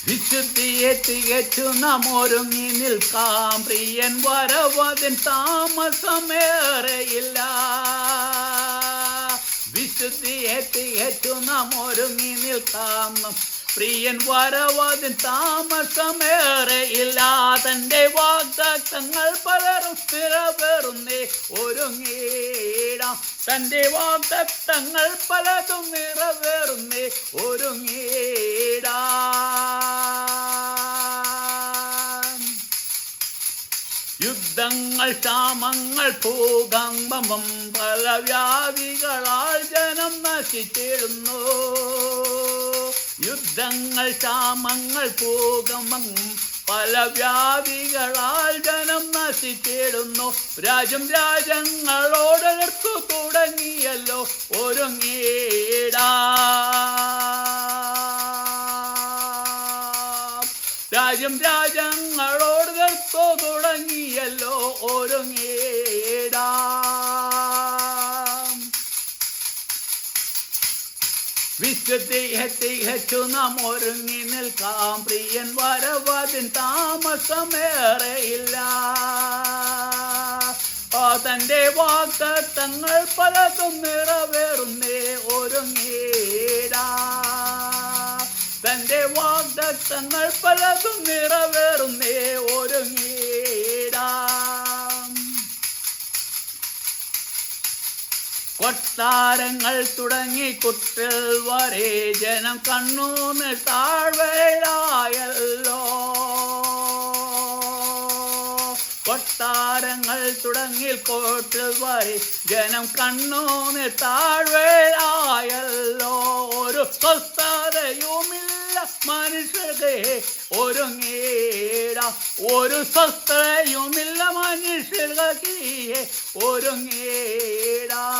വിശുദ്ധിയെ തികച്ചു നാം ഒരുങ്ങി നിൽക്കാം. പ്രിയൻ വരവതിൻ താമസമേറെയില്ല. വിശുദ്ധിയെ തികച്ചു നാം ഒരുങ്ങി നിൽക്കാം. പ്രിയൻ വരവതിൻ താമസമേറെയില്ല. തൻ്റെ വാഗ്ദത്തങ്ങൾ പലരും നിറവേറുന്നേ ഒരുങ്ങിയിടാം. തൻ്റെ വാഗ്ദത്തങ്ങൾ പലതും നിറവേറുന്നേ ഒരുങ്ങിയിടാം. യുദ്ധങ്ങൾ, ക്ഷാമങ്ങൾ, ഭൂകമ്പം, പല വ്യാധികളാൽ ജനം നശിച്ചിടുന്നു. യുദ്ധങ്ങൾ, ക്ഷാമങ്ങൾ, ഭൂകമ്പം, പല വ്യാധികളാൽ ജനം നശിച്ചിടുന്നു. രാജ്യങ്ങളോട് എതിർത്തു തുടങ്ങിയല്ലോ ഒരുങ്ങിയിടാം. രാജ്യങ്ങളോട് എതിർത്തു തുടങ്ങിയല്ലോ ഒരുങ്ങിയിടാം. വിശുദ്ധിയെ തികച്ചു നാം ഒരുങ്ങി നിൽക്കാം. പ്രിയൻ വരവതിൻ താമസമേറെയില്ല. തൻ്റെ വാഗ്ദത്തങ്ങൾ പലതും നിറവേറുന്നേ ഒരുങ്ങിയിടാം. തൻ്റെ വാഗ്ദത്തങ്ങൾ പലതും നിറവേറുന്നേ ഒരുങ്ങിയിടാം. കൊട്ടാരങ്ങൾ തുടങ്ങി കുട്ടിൽ വരെ ജനം കണ്ണൂന്ന് താഴ്വരയിലായല്ലോ. കൊട്ടാരങ്ങൾ തുടങ്ങി കോട്ടിൽ വരെ ജനം കണ്ണൂന്ന് താഴ്വരയിലായല്ലോ. ഒരു സ്വസ്ഥതയുമില്ല മനുഷ്യർക്ക് ഒരുങ്ങിയിടാം. ഒരു സ്വസ്ഥതയുമില്ല മനുഷ്യർക്ക് ഒരുങ്ങിയിടാം.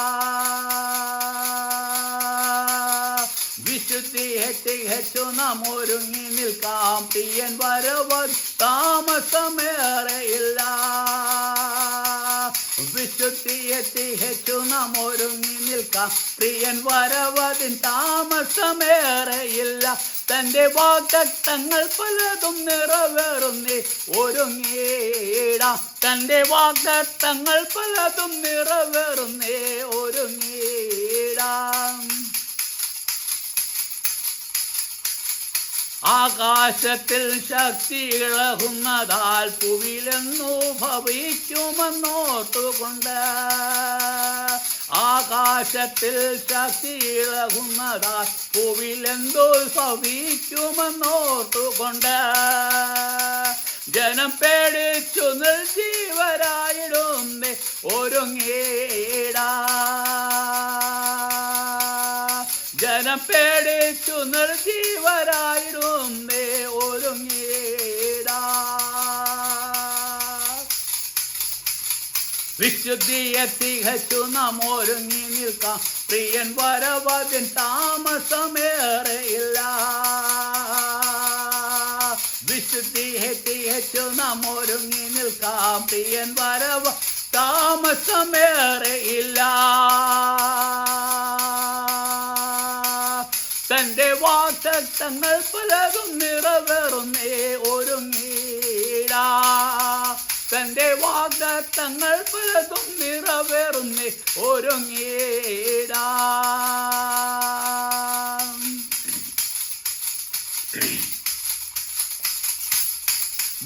വിശുദ്ധിയെ തികച്ചു നാം ഒരുങ്ങി നിൽക്കാം. പ്രിയൻ വരവതിൻ താമസമേറെയില്ല. വിശുദ്ധിയെ തികച്ചു നാം ഒരുങ്ങി നിൽക്കാം. പ്രിയൻ വരവതിൻ താമസമേറെയില്ല. തൻ്റെ വാഗ്ദത്തങ്ങൾ പലതും നിറവേറുന്നേ ഒരുങ്ങിയിടാം. തൻ്റെ വാഗ്ദത്തങ്ങൾ പലതും നിറവേറുന്നേ ഒരുങ്ങിയിടാം. ആകാശത്തിൽ ശക്തി ഇളകുന്നതാൽ ഭൂവിലെന്നു ഭവിക്കുമെന്നോർത്തുകൊണ്ട്. ആകാശത്തിൽ ശക്തി ഇളകുന്നതാൽ ഭൂവിലെന്തു ഭവിക്കുമെന്നോർത്തുകൊണ്ട്. ജനം പേടിച്ചു നിർജീവരായിടുന്നേ ഒരുങ്ങിയിടാം. ജനം പേടിച്ചു നിർജീവരായിടുന്നേ ഒരുങ്ങിയിടാം. വിശുദ്ധിയെ തികച്ചു നാം ഒരുങ്ങി നിൽക്കാം. പ്രിയൻ വരവതിൻ താമസമേറെയില്ല. വിശുദ്ധിയെ തികച്ചു നാം ഒരുങ്ങി നിൽക്കാം. പ്രിയൻ വരവ താമസമേറെയില്ല. തൻ്റെ വാഗ്ദത്തങ്ങൾ പലതും നിറവേറുന്നേ ഒരുങ്ങിയിടാം. തൻ്റെ വാഗ്ദത്തങ്ങൾ പലതും നിറവേറുന്നേ ഒരുങ്ങിയിടാം.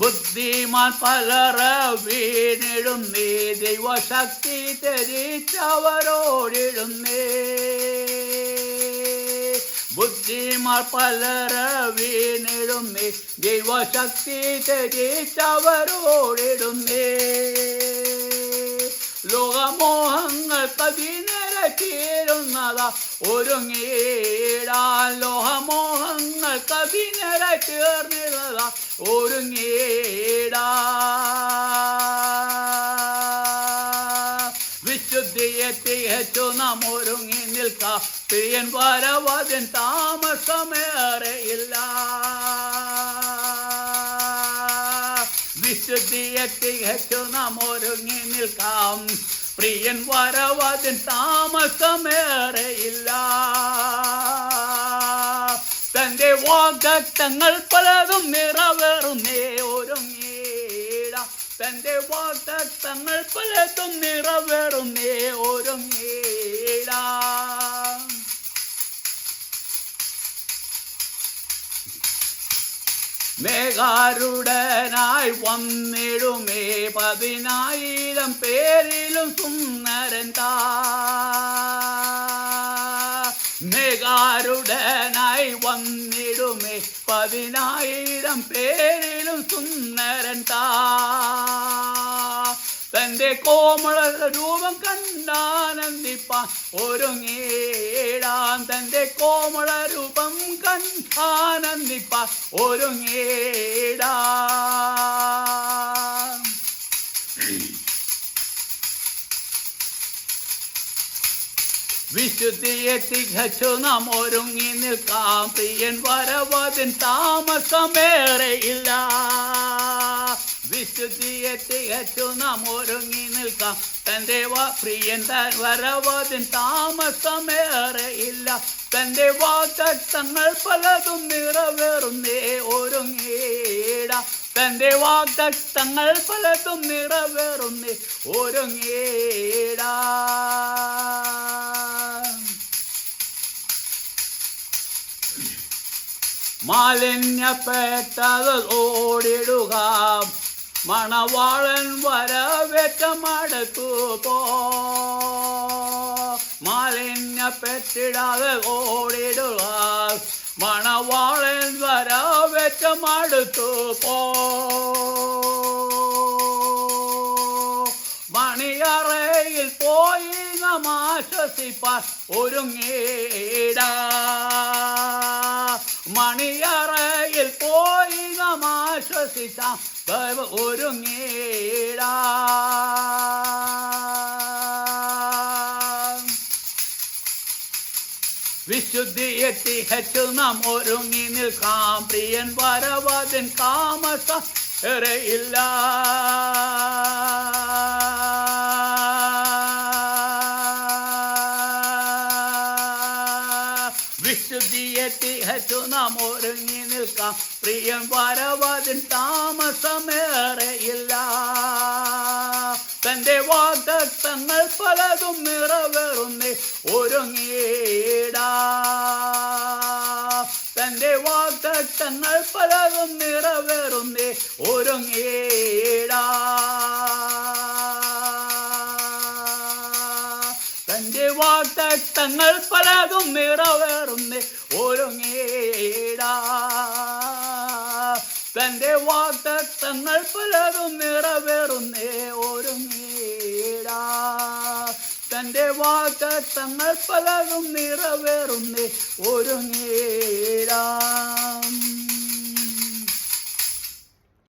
ബുദ്ധിമാൻ പലർ വീണിടുന്നേ. ദൈവശക്തി ത്യജിച്ചവരോടിടുന്നേ. ബുദ്ധിമാർ പലർ വീണിടുന്നേ. ദൈവശക്തി ത്യജിച്ചവരോടിടുന്നേ. ലോകമോഹങ്ങൾക്ക് അഭിനരച്ചേരുന്നതാ ഒരുങ്ങിയിടാൻ. ലോകമോഹങ്ങൾക്ക് അഭിനരച്ചേർന്നിരുന്നതാ ഒരുങ്ങിയിടാൻ. വിശുദ്ധിയെ തികച്ചു നാം ഒരുങ്ങി നിൽക്കാം. പ്രിയൻ വരവതിൻ താമസമേറെയില്ല. വിശുദ്ധിയെ തികച്ചു നാം ഒരുങ്ങി നിൽക്കാം. പ്രിയൻ വരവതിൻ താമസമേറെയില്ല. തൻ്റെ വാഗ്ദത്തങ്ങൾ പലതും നിറവേറുന്നേ ഒരുങ്ങീടാം തന്റെ വാഗ്ദത്തങ്ങൾ പലതും നിറവേറുന്നേ ഒരുങ്ങീടാം മേഘാരുടനായി വന്നിടുമേ 10,000 പേരിലും സുന്ദരൻ മേഘാരുടനായി വന്നിടുമേ 10,000 പേരിലും സുന്ദരൻ തന്റെ കോമള രൂപം കണ്ടാനന്ദിപ്പാൻ ഒരുങ്ങേടാൻ തന്റെ കോമള രൂപം കണ്ടാനന്ദിപ്പാൻ ഒരുങ്ങേടാൻ വിശുദ്ധിയെ തികച്ചു നാം ഒരുങ്ങി നിൽക്കാം പ്രിയൻ വരവതിൻ താമസമേറെയില്ല വിശുദ്ധിയെ തികച്ചു നാം ഒരുങ്ങി നിൽക്കാം തന്റെ പ്രിയൻ വരവതിൻ താമസമേറെയില്ല തന്റെ വാഗ്ദത്തങ്ങൾ പലതും നിറവേറുന്നേ ഒരുങ്ങേടാം തന്റെ വാഗ്ദത്തങ്ങൾ പലതും നിറവേറുന്നേ ഒരുങ്ങേടാം മാലിന്യപ്പെട്ടത് ഓടിടുക മണവാളൻ വരവേറ്റമടുത്തു മാലിന്യപ്പെട്ടിടാതെ ഓടിടുക മണവാളൻ വരവേറ്റമടുത്തു മണിയറയിൽ പോയി നാം ആശ്വസിപ്പാൻ ഒരുങ്ങേടാ മണിയറയിൽ പോയി നാം ആശ്വസിച്ചാം ഒരുങ്ങേടാ വിശുദ്ധിയെ തികച്ചു നാം ഒരുങ്ങി നിൽക്കാം പ്രിയൻ വരവതിൻ താമസമേറെയില്ല വിശുദ്ധിയെ തികച്ചു നാം ഒരുങ്ങി നിൽക്കാം പ്രിയൻ വരവതിൻ താമസമേറെയില്ല തന്റെ വാഗ്ദത്തങ്ങൾ പലതും നിറവേറുന്നേ ഒരുങ്ങേടാ തന്റെ വാഗ്ദത്തങ്ങൾ പലതും നിറവേറുന്നേ ഒരുങ്ങേടാ തന്റെ വാഗ്ദത്തങ്ങൾ പലതും നിറവേറുന്നേ ഒരുങ്ങേടാ തന്റെ വാഗ്ദത്തങ്ങൾ പലതും നിറവേറുന്നേ ഒരുങ്ങേടാ തന്റെ വാഗ്ദത്തങ്ങൾ പലതും നിറവേറുന്നേ ഒരുങ്ങേടാ